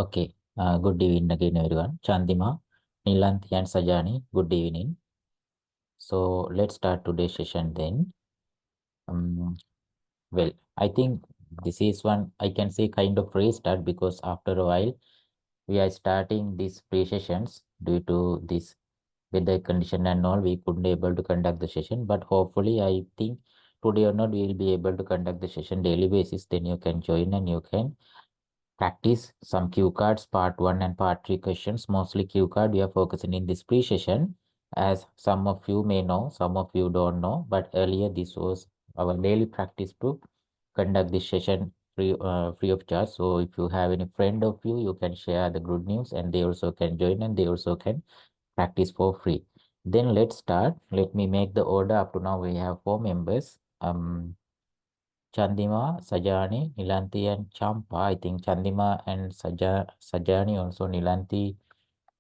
Okay. Good evening again, everyone. Chandima, Nilanthi, and Sajani, good evening. So let's start today's session then. Well, I think this is one I can say kind of restart because after a while we are starting these pre-sessions due to this weather condition and all. We couldn't able to conduct the session, but hopefully I think today or not we will be able to conduct the session daily basis. Then you can join and you can practice some cue cards, part 1 and part 3 questions. Mostly cue card we are focusing in this pre-session. As some of you may know, some of you don't know, but earlier this was our daily practice to conduct this session free of charge. So if you have any friend of you, you can share the good news and they also can join and they also can practice for free. Then let's start. Let me make the order. Up to now we have 4 members. Chandima, Sajani, Nilanthi, and Champa. I think Chandima and Sajani, also Nilanthi,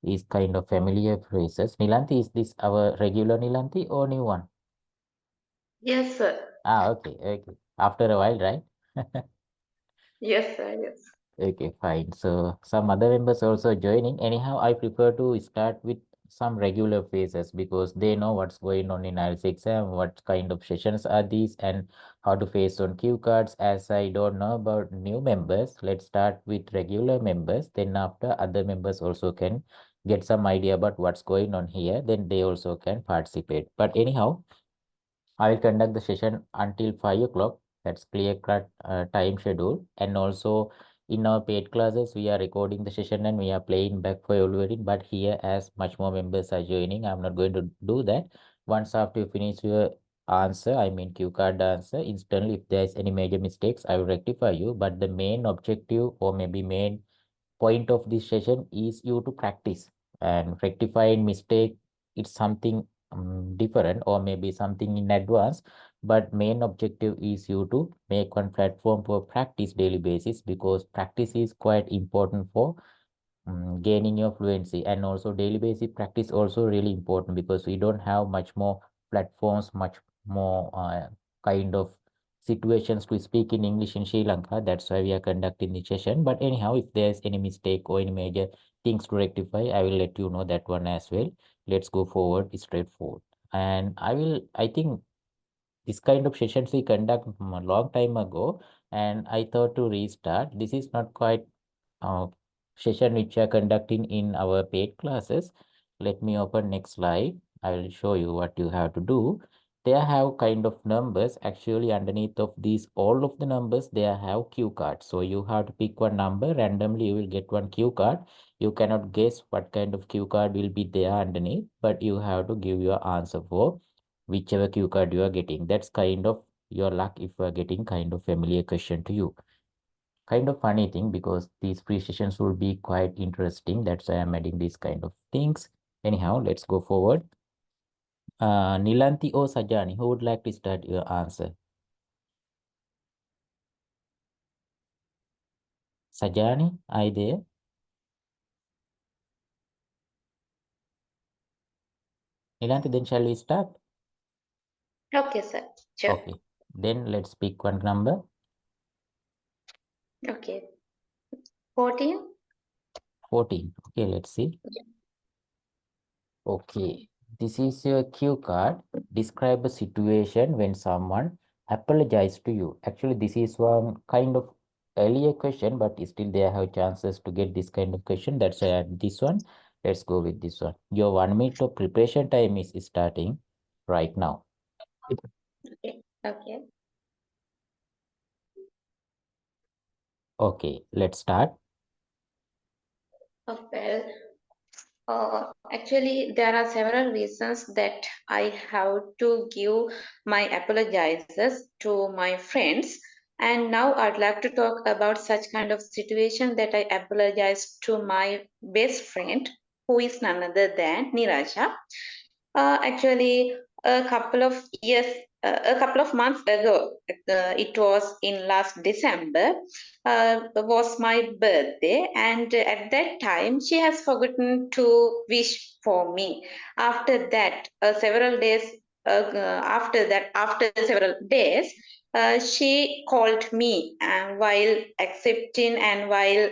is kind of familiar phrases. Nilanthi, is this our regular Nilanthi or new one? Yes, sir. Okay, okay. After a while, right? Yes, sir. Yes. Okay, fine. So some other members also joining. Anyhow, I prefer to start with some regular phases because they know what's going on in IELTS exam, what kind of sessions are these, and how to face on cue cards. As I don't know about new members, let's start with regular members. Then after other members also can get some idea about what's going on here. Then they also can participate. But anyhow, I will conduct the session until 5 o'clock. That's clear cut time schedule. And also in our paid classes, we are recording the session and we are playing back for evaluating. But here, as much more members are joining, I'm not going to do that. Once after you finish your answer, I mean cue card answer, instantly if there's any major mistakes, I will rectify you. But the main objective or maybe main point of this session is you to practice and rectifying mistake. It's something different or maybe something in advance, but main objective is you to make one platform for practice daily basis because practice is quite important for gaining your fluency. And also daily basic practice also really important because we don't have much more platforms, much more kind of situations to speak in English in Sri Lanka. That's why we are conducting the session. But anyhow, if there's any mistake or any major things to rectify, I will let you know that one as well. Let's go forward straightforward. And I think this kind of sessions we conduct a long time ago, and I thought to restart. This is not quite session which we are conducting in our paid classes. Let me open next slide. I will show you what you have to do. They have kind of numbers. Actually, underneath of these, all of the numbers, they have cue cards. So you have to pick one number randomly. You will get one cue card. You cannot guess what kind of cue card will be there underneath, but you have to give your answer for whichever cue card you are getting. That's kind of your luck if you are getting kind of familiar question to you. Kind of funny thing because these pre-sessions will be quite interesting. That's why I'm adding these kind of things. Anyhow, let's go forward. Nilanthi or Sajani, who would like to start your answer? Sajani, are you there? Nilanthi, then shall we start? Okay, sir. Sure. Okay, then let's pick one number. Okay. 14. 14. Okay, let's see. Okay, this is your cue card. Describe a situation when someone apologized to you. Actually, this is one kind of earlier question, but still they have chances to get this kind of question. That's why I have this one. Let's go with this one. Your 1 minute of preparation time is starting right now. Okay. Okay. Okay, let's start. Well, actually, there are several reasons that I have to give my apologizes to my friends. And now I'd like to talk about such kind of situation that I apologize to my best friend, who is none other than Nirasha. Actually, a couple of months ago, it was in last December, was my birthday, and at that time, she has forgotten to wish for me. After that, after several days, she called me while accepting and while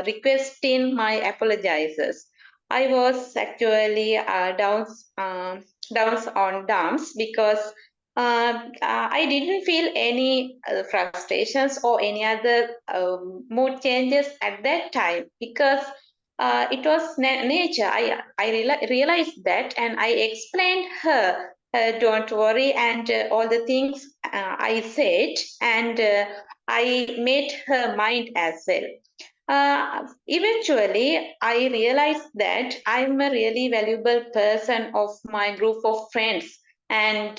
requesting my apologizes. I was actually downs on dumps because I didn't feel any frustrations or any other mood changes at that time because it was nature. I realized that and I explained her, don't worry, and all the things I said, and I made her mind as well. Eventually, I realized that I'm a really valuable person of my group of friends, and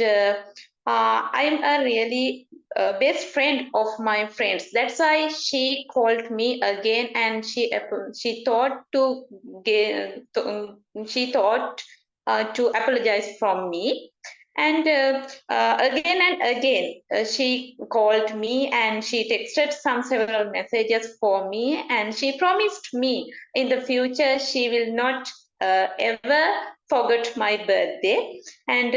I'm a really best friend of my friends. That's why she called me again, and she thought to she thought to apologize from me. And again and again, she called me and she texted some several messages for me, and she promised me in the future she will not ever forget my birthday. And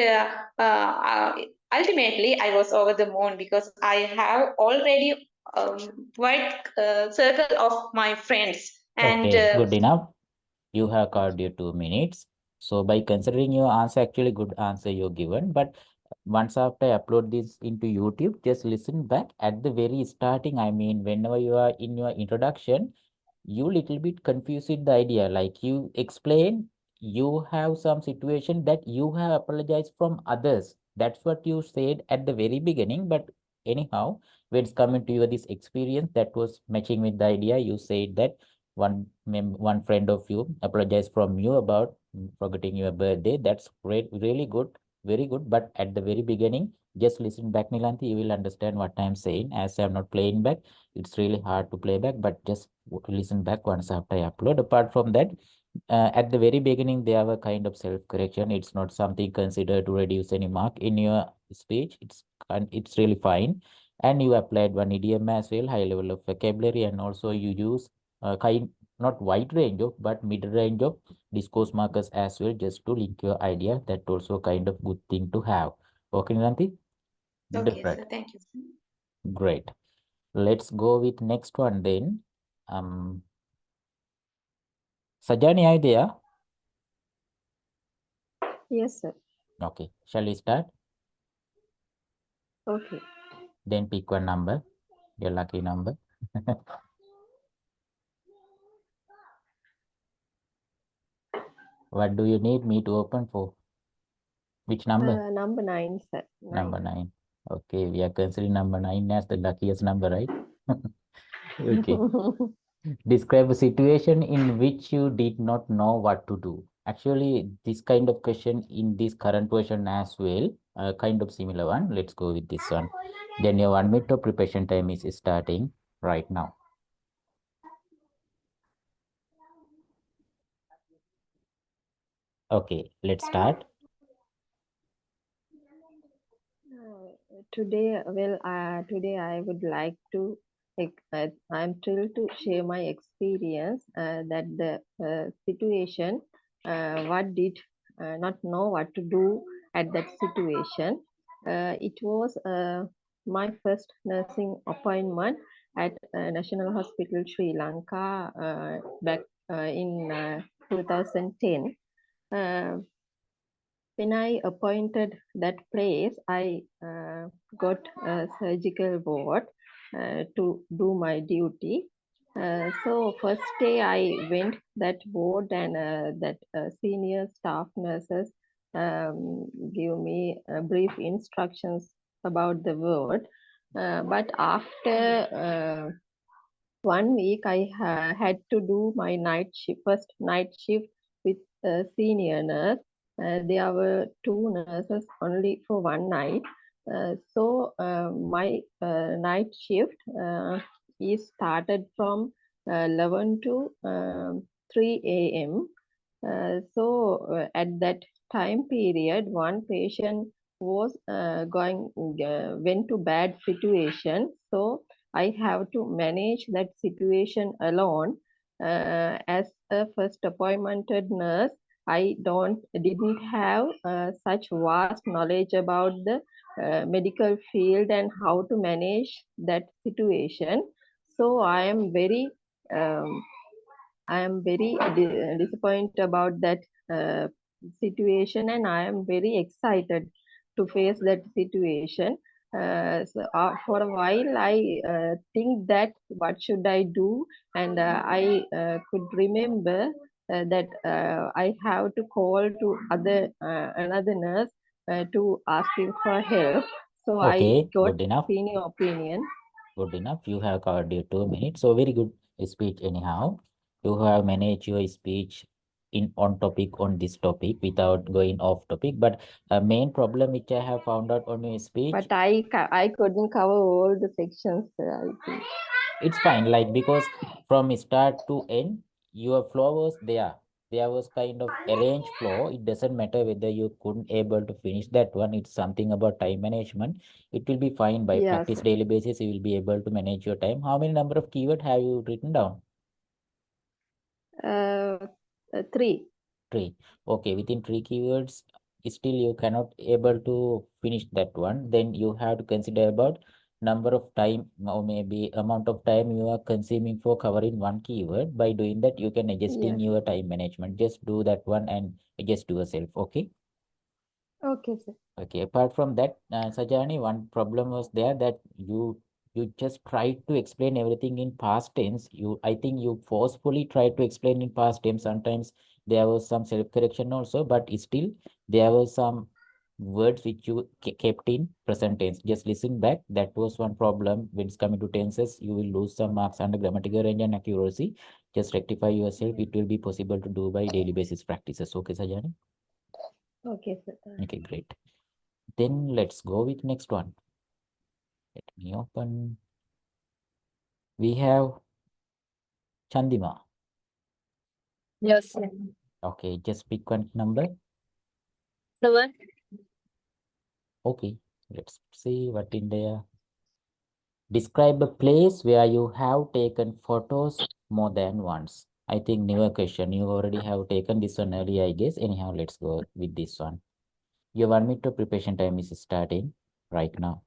ultimately, I was over the moon because I have already wide circle of my friends, and Okay, good enough. You have covered your 2 minutes. So by considering your answer, actually good answer you given. But once after I upload this into YouTube, just listen back at the very starting. I mean, whenever you are in your introduction, you little bit confused with the idea. Like you explain, you have some situation that you have apologized from others. That's what you said at the very beginning. But anyhow, when it's coming to your this experience that was matching with the idea, you said that one friend of you apologized from you about forgetting your birthday. That's great, really good, very good. But at the very beginning, just listen back, Nilanthi, you will understand what I'm saying. As I'm not playing back, it's really hard to play back, but just listen back once after I upload. Apart from that, at the very beginning, they have a kind of self-correction. It's not something considered to reduce any mark in your speech. It's really fine. And you applied one idiom as well, high level of vocabulary, and also you use not wide range of, but mid range of discourse markers as well, just to link your idea. That also kind of good thing to have. Okay, Nilanthi? okay, Different. sir, thank you. Great. Let's go with next one then. Um, Sajani, are you there? Yes, sir. Okay. Shall we start? Okay. Then pick one number, your lucky number. What do you need me to open for? Which number? Number 9, sir. Number 9. 9. Okay, we are considering number 9 as the luckiest number, right? Okay. Describe a situation in which you did not know what to do. Actually, this kind of question in this current version as well, kind of similar one. Let's go with this one. Then your 1 minute of preparation time is starting right now. Okay, let's start. Today I would like to, I'm thrilled to share my experience that the situation, what did not know what to do at that situation. It was my first nursing appointment at National Hospital Sri Lanka back in 2010. Uh, when I appointed that place, I got a surgical ward to do my duty. So first day I went that ward, and that senior staff nurses give me brief instructions about the ward. But after 1 week, I had to do my first night shift with a senior nurse. There were two nurses only for one night. So my night shift is started from 11 to 3 a.m. At that time period, one patient was went to bad situation. So I have to manage that situation alone. As a first appointed nurse, I didn't have such vast knowledge about the medical field and how to manage that situation. So um, I am very disappointed about that uh, situation, and I am very excited to face that situation. For a while, I think that what should I do, and I could remember that I have to call to another nurse to ask him for help. So I Okay, got good enough. senior opinion. Good enough. You have covered your 2 minutes. So very good speech anyhow. You have managed your speech in on topic on this topic without going off topic. But a main problem which I have found out on your speech, But I couldn't cover all the sections. I think. it's fine. Like because from start to end, your flow was there. There was kind of arranged flow. It doesn't matter whether you couldn't able to finish that one. It's something about time management. It will be fine by Yes. practice daily basis. You will be able to manage your time. How many number of keyword have you written down? Uh, 3. 3. Okay, within 3 keywords, still you cannot able to finish that one. Then you have to consider about number of time or maybe amount of time you are consuming for covering one keyword. By doing that, you can adjusting Yes. your time management. Just do that one and adjust yourself. Okay. Okay, sir. Okay, apart from that, Sajani, one problem was there that you just tried to explain everything in past tense. I think you forcefully tried to explain in past tense. Sometimes there was some self-correction also, but still there was some words which you kept in present tense. Just listen back. That was one problem when it's coming to tenses. You will lose some marks under grammatical range and accuracy. Just rectify yourself. It will be possible to do by daily basis practices. Okay, Sajani? Okay, sir. Okay, great. Then let's go with next one. Let me open. We have Chandima. Yes, sir. Okay, just pick one number. 7. Okay, let's see what in there. Describe a place where you have taken photos more than once. I think newer question. You already have taken this one earlier, I guess. Anyhow, let's go with this one. Your 1 minute of preparation time is starting right now.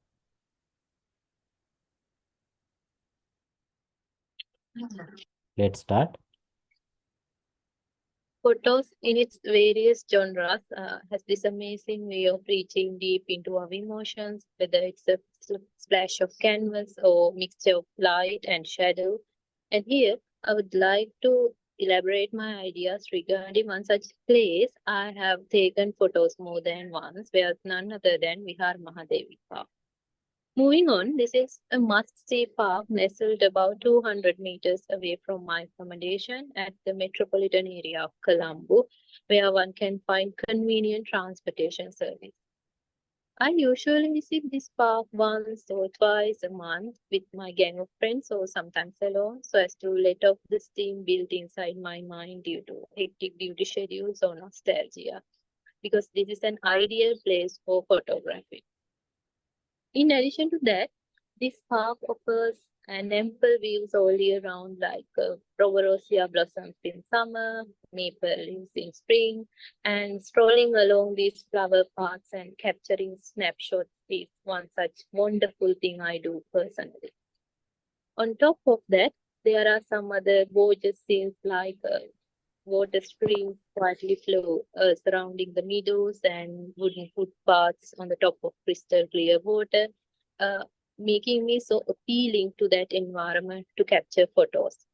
Let's start. Photos in its various genres has this amazing way of reaching deep into our emotions, whether it's a splash of canvas or mixture of light and shadow. And here, I would like to elaborate my ideas regarding one such place I have taken photos more than once, where none other than Vihar Mahadevi Park. Moving on, this is a must-see park nestled about 200 meters away from my accommodation at the metropolitan area of Colombo, where one can find convenient transportation service. I usually visit this park once or twice a month with my gang of friends or sometimes alone so as to let off the steam built inside my mind due to hectic duty schedules or nostalgia, because this is an ideal place for photography. In addition to that, this park offers an ample views all year round, like Provarosia blossoms in summer, maple leaves in spring, and strolling along these flower paths and capturing snapshots is one such wonderful thing I do personally. On top of that, there are some other gorgeous scenes like water streams quietly flow surrounding the meadows and wooden footpaths on the top of crystal clear water, uh, making me so appealing to that environment to capture photos.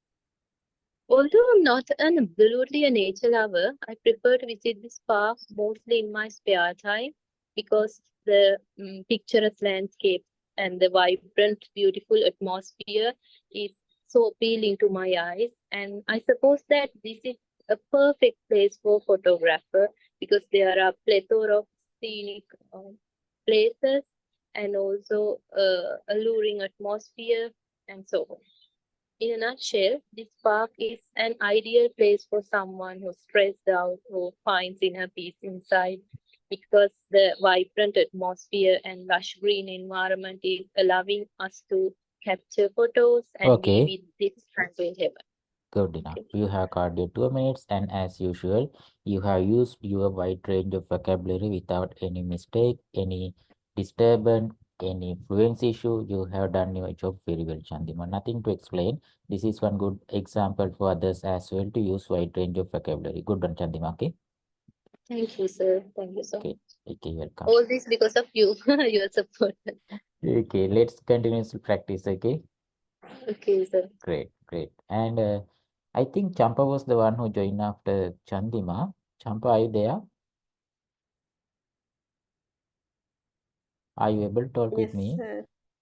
Although I'm not an absolutely a nature lover, I prefer to visit this park mostly in my spare time because the picturesque landscapes and the vibrant, beautiful atmosphere is so appealing to my eyes. And I suppose that this is a perfect place for photographer because there are plethora of scenic places and also alluring atmosphere and so on. In a nutshell, this park is an ideal place for someone who's stressed out or finds inner peace inside because the vibrant atmosphere and lush green environment is allowing us to capture photos and be Okay, with this tranquil heaven. Good enough. Okay. You have covered your 2 minutes, and as usual, you have used your wide range of vocabulary without any mistake, any disturbance, any fluency issue. You have done your job very well, Chandima. Nothing to explain. This is one good example for others as well to use wide range of vocabulary. Good one, Chandima. Okay. Thank you, sir. Thank you so Okay. much. Okay. Welcome. All this because of you, your support. Okay. Let's continue to practice. Okay. Okay, sir. Great. Great. And I think Champa was the one who joined after Chandima. Champa, are you there? Are you able to talk with Yes, me?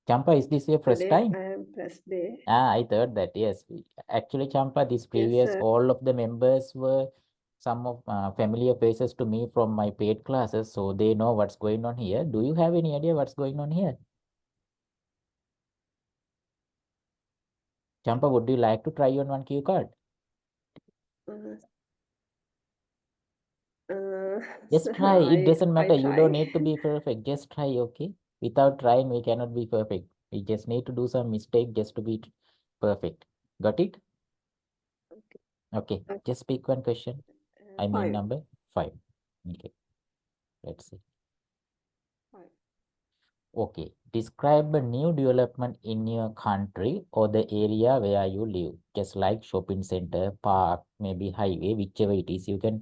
Champa, is this your first today time? I am first day. I thought that, yes. Actually, Champa, this Yes, previous, sir. all of the members were some of familiar faces to me from my paid classes, so they know what's going on here. Do you have any idea what's going on here? Champa, would you like to try on one cue card? Uh, Just sir, try. It doesn't I matter. You don't try. need to be perfect. Just try, okay? Without trying, we cannot be perfect. We just need to do some mistake just to be perfect. Got it? Okay. Okay. Uh, Just pick one question. I mean 5. number 5. Okay. Let's see. 5. Okay. Describe a new development in your country or the area where you live. Just like shopping center, park, maybe highway, whichever it is. You can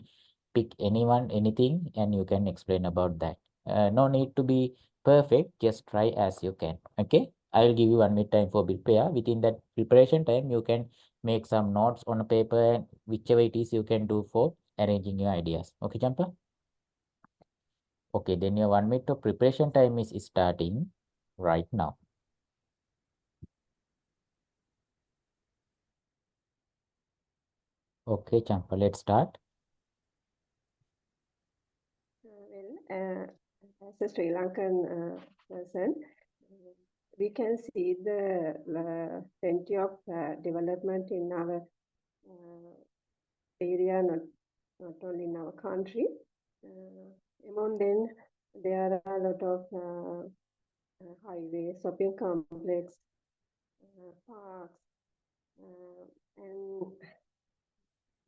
pick anyone, anything, and you can explain about that. No need to be perfect. Just try as you can. Okay. I'll give you 1 minute time for prepare. Within that preparation time, you can make some notes on a paper and whichever it is you can do for arranging your ideas. Okay, Champa? Okay, then your 1 minute of preparation time is starting right now. Okay, Champa, let's start. As a Sri Lankan person, we can see the plenty of development in our area, not only in our country. Among them, there are a lot of highways, shopping complex, parks, and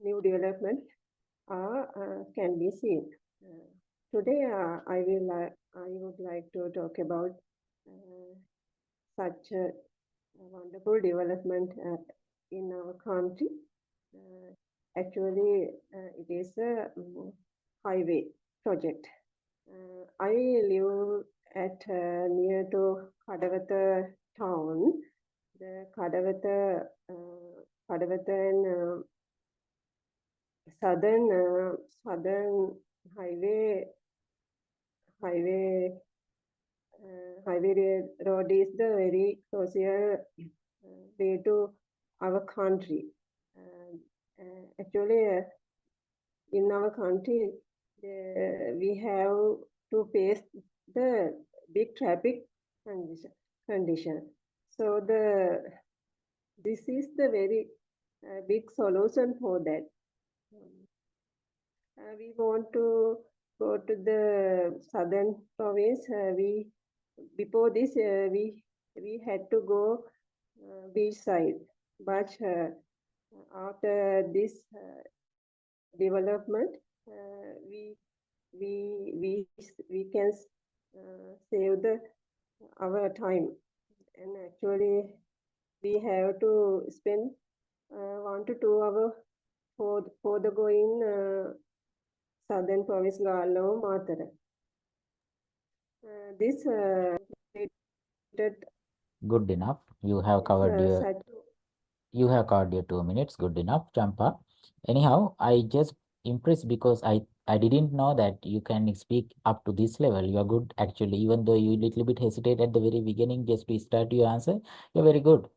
new development can be seen. Today, I would like to talk about such a wonderful development in our country. Actually, it is a highway project. I live at near to Kadawatha town. The Kadawatha and southern highway road is the very crucial way to our country. Actually, in our country, we have to face the big traffic condition. So this is the very big solution for that. We want to go to the southern province. We before this we had to go beach side, but after this development, we we can save the our time, and actually we have to spend 1 to 2 hours for the going southern province Galo Matara. This Good enough. You have covered your such 2 minutes. Good enough, Champa. Anyhow, I just impressed because I didn't know that you can speak up to this level. You are good actually, even though you little bit hesitate at the very beginning just to start your answer. You're very good.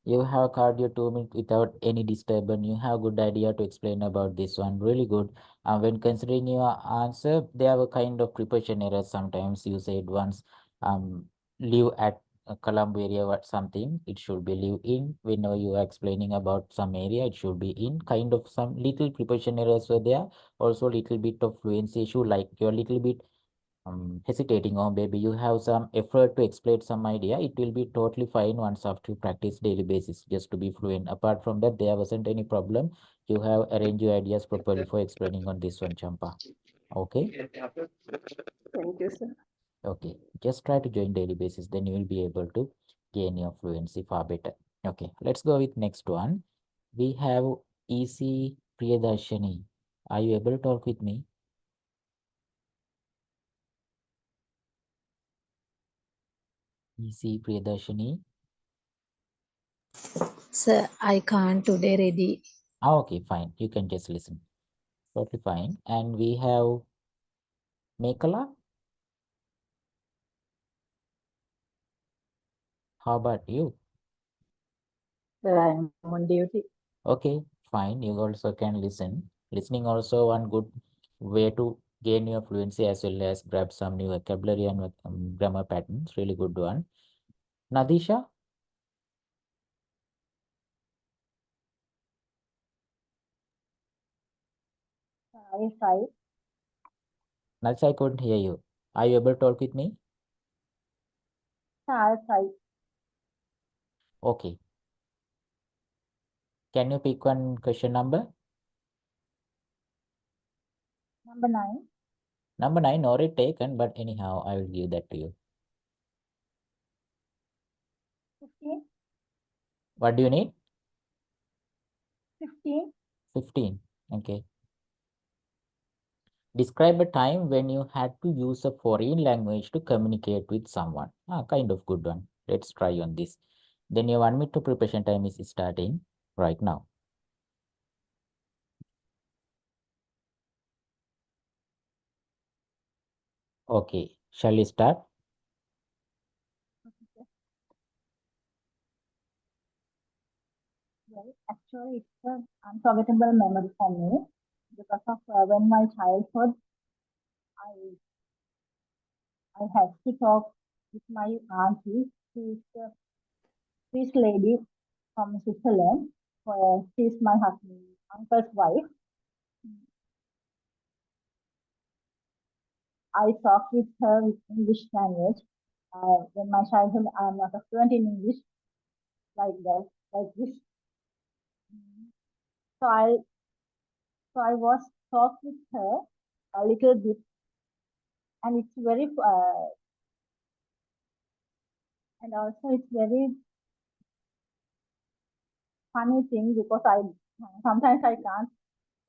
You have covered your 2 minutes without any disturbance. You have good idea to explain about this one. Really good. When considering your answer, there were kind of preposition errors. Sometimes you said once live at Colombo area what something. It should be live in. Whenever you are explaining about some area, it should be in. Kind of some little preposition errors were there. Also little bit of fluency issue like your little bit hesitating, or maybe you have some effort to explain some idea, it will be totally fine once after you practice daily basis just to be fluent. Apart from that, there wasn't any problem. You have arranged your ideas properly for explaining on this one, Champa. Okay. Thank you, sir. Okay, just try to join daily basis, then you will be able to gain your fluency far better. Okay, let's go with next one. We have EC Priyadarshini. Are you able to talk with me? EC Priyadarshini. Sir, I can't today ready. Ah, okay, fine. You can just listen. Totally fine. And we have Mekala. How about you? Sir, I am on duty. Okay, fine. You also can listen. Listening also one good way to gain your fluency as well as grab some new vocabulary and grammar patterns. Really good one. Nadisha, I try. Nadisha, I couldn't hear you. Are you able to talk with me? Sir, I try. Okay. Can you pick one question number? Number 9. Number 9, already taken, but anyhow, I will give that to you. 15. What do you need? 15. 15. Okay. Describe a time when you had to use a foreign language to communicate with someone. Ah, kind of good one. Let's try on this. Then your 1 minute to preparation time is starting right now. Okay. Shall we start? Well, actually, it's an unforgettable memory for me because of when my childhood, I I had to talk with my auntie. She's a Swiss lady from Switzerland. She's my husband, uncle's wife. I talk with her with English language. When my childhood, I am not fluent in English like that, like this. So I was talk with her a little bit, and it's very and also it's very funny thing because I sometimes I can't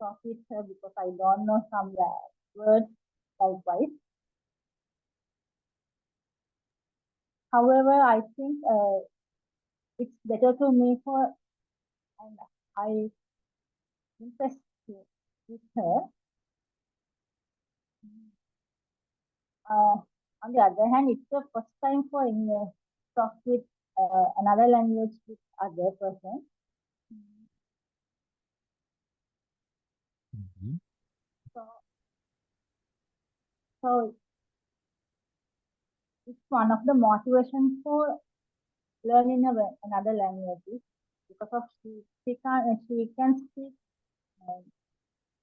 talk with her because I don't know some words likewise. However, I think it's better to me for and I impressed with her. On the other hand, it's the first time for talk with another language with other person. Mhm. So, so it's one of the motivations for learning another language because of she can speak a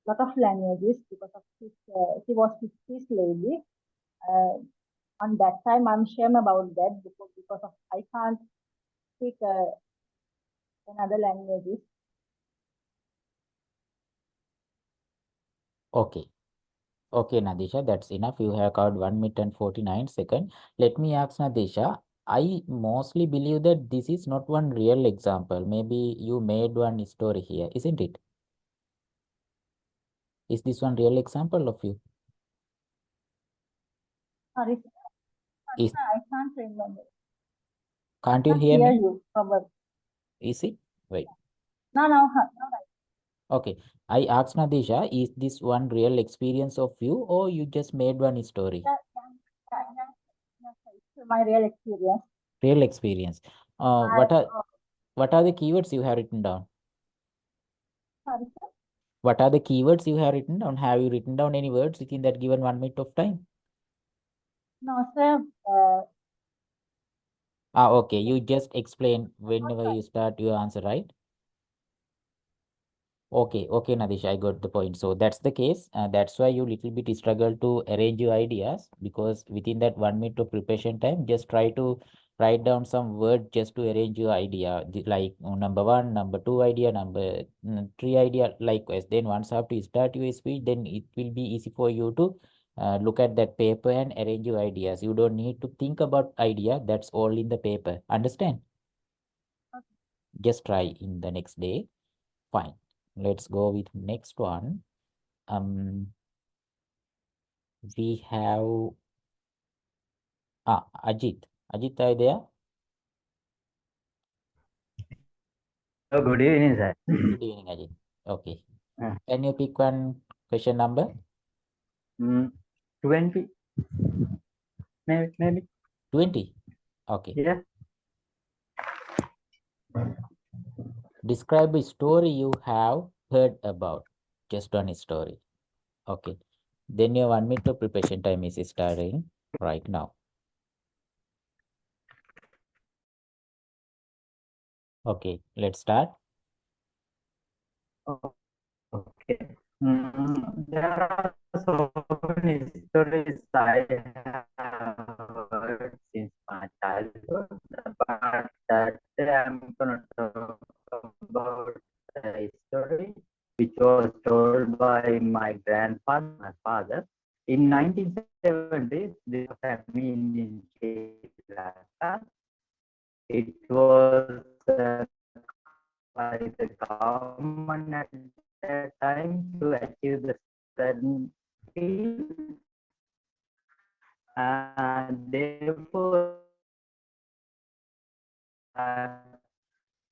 lot of languages because of she was this lady. Uh, on that time, I'm ashamed about that because of I can't speak another languages. Okay. Okay, Nadisha, that's enough. You have covered 1 minute and 49 seconds. Let me ask Nadisha. I mostly believe that this is not one real example. Maybe you made one story here, isn't it? Is this one real example of you? Sorry, Is I can't remember. I can't you can't hear hear me? you, probably. Is it? Wait. No, no, no. Okay. I asked Nadisha, is this one real experience of you or you just made one story? Yeah, yeah, yeah, yeah, it's my real experience. Real experience. Uh, I, what are what are the keywords you have written down? sorry, sir. What are the keywords you have written down? Have you written down any words within that given 1 minute of time? No, sir. Ah, okay. You just explain whenever you start your answer, right? Okay, Nadish, I got the point. So that's the case. That's why you little bit struggle to arrange your ideas because within that 1 minute of preparation time, just try to write down some word just to arrange your idea. Like number one, number two idea, number three idea, likewise. Then once after you start your speech, then it will be easy for you to look at that paper and arrange your ideas. You don't need to think about idea. That's all in the paper. Understand? Just try in the next day. Fine. Let's go with next one. Um, we have Ajit. Ajit, are you there? Oh, good evening, sir. Good evening, Ajit. Okay. Can you pick one question number? 20, maybe. 20. Okay. Yeah. Describe a story you have heard about. Just one story. Okay. Then your 1 minute of preparation time is starting right now. Okay, let's start. Okay. There are so many stories I have heard since my childhood, but that I'm gonna talk about a story which was told by my grandfather, my father. In 1970s, there was a famine in Sri Lanka. It was by the government at that time to achieve the certain field, and therefore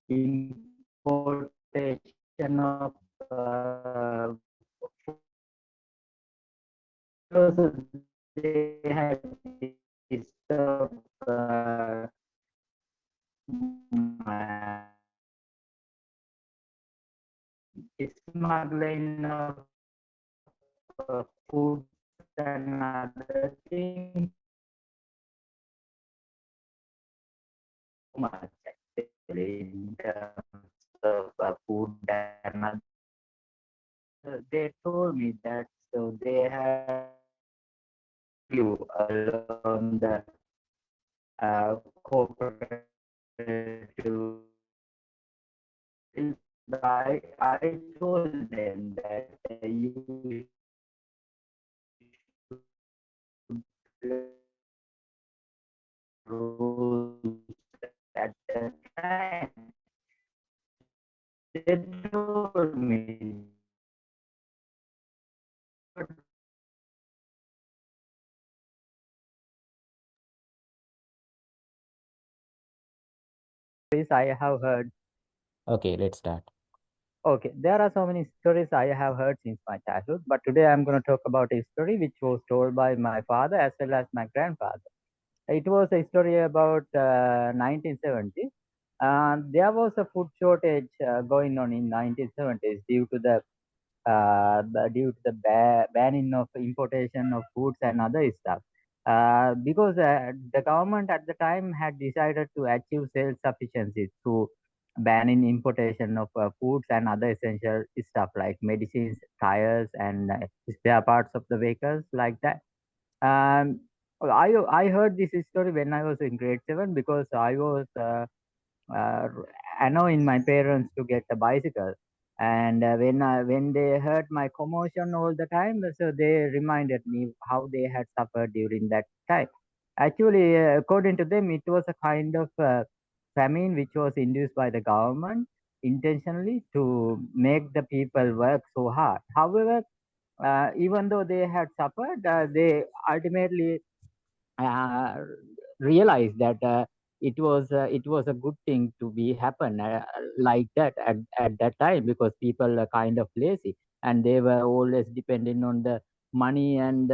importation of also they had disturbed smuggling of food and other things much actually in terms of food and other. They told me that so they had you along the cooperative. I told them that you rules at that time. They told me I have heard. Okay, let's start. Okay, there are so many stories I have heard since my childhood, but today I'm going to talk about a story which was told by my father as well as my grandfather. It was a story about 1970s. There was a food shortage going on in 1970s due to the banning of importation of foods and other stuff. Because the government at the time had decided to achieve self-sufficiency through banning importation of foods and other essential stuff like medicines, tires, and spare parts of the vehicles like that. Um, I heard this story when I was in grade 7 because I was uh, annoying my parents to get a bicycle. And when they heard my commotion all the time, so they reminded me how they had suffered during that time. Actually, according to them, it was a kind of famine which was induced by the government intentionally to make the people work so hard. However, even though they had suffered, they ultimately uh, realized that it was a good thing to be happen like that at that time because people are kind of lazy and they were always depending on the money and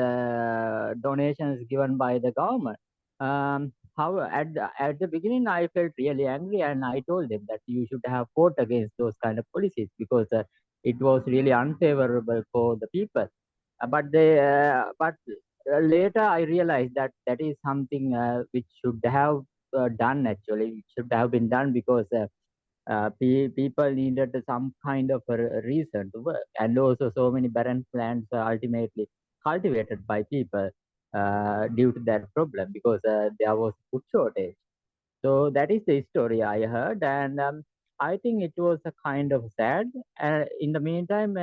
donations given by the government. However, at the beginning, I felt really angry and I told them that you should have fought against those kind of policies because it was really unfavorable for the people. But later I realized that that is something which should have done actually. It should have been done because People needed some kind of a reason to work, and also so many barren plants are ultimately cultivated by people due to that problem because there was food shortage. So that is the story I heard, and I think it was a kind of sad. In the meantime,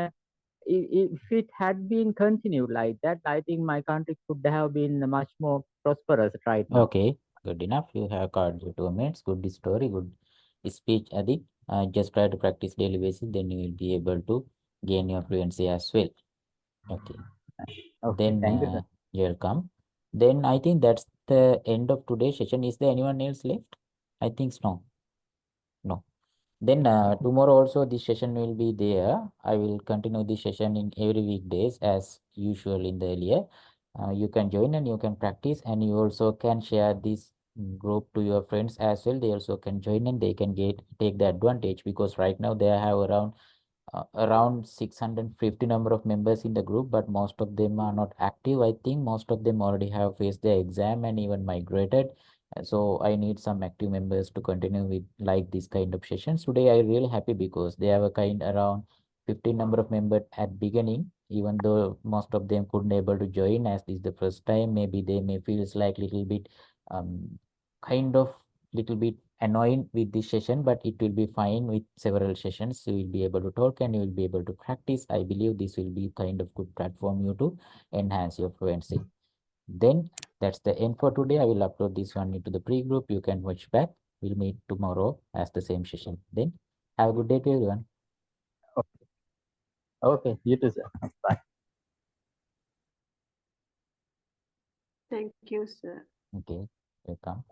if it had been continued like that, I think my country could have been much more prosperous right now. Okay, good enough. You have got your 2 minutes. Good story, good speech, Adi. Just try to practice daily basis, then you will be able to gain your fluency as well. Okay, Okay, then thank you, sir. you'll come. Then I think that's the end of today's session. Is there anyone else left? I think no. No. Then tomorrow also this session will be there. I will continue this session in every weekdays as usual in the earlier. You can join and you can practice, and you also can share this group to your friends as well. They also can join and they can get take the advantage because right now they have around 650 number of members in the group, but most of them are not active. I think most of them already have faced the exam and even migrated. So I need some active members to continue with like this kind of sessions. Today I really happy because they have a kind around 15 number of members at beginning, even though most of them couldn't able to join as this is the first time. Maybe they may feels like little bit um kind of little bit annoying with this session, but it will be fine with several sessions. You will be able to talk and you will be able to practice. I believe this will be kind of good platform you to enhance your fluency. Then that's the end for today. I will upload this one into the pre-group. You can watch back. We'll meet tomorrow as the same session. Then have a good day to everyone. Okay, you too, sir. Bye. Thank you, sir. Okay, welcome.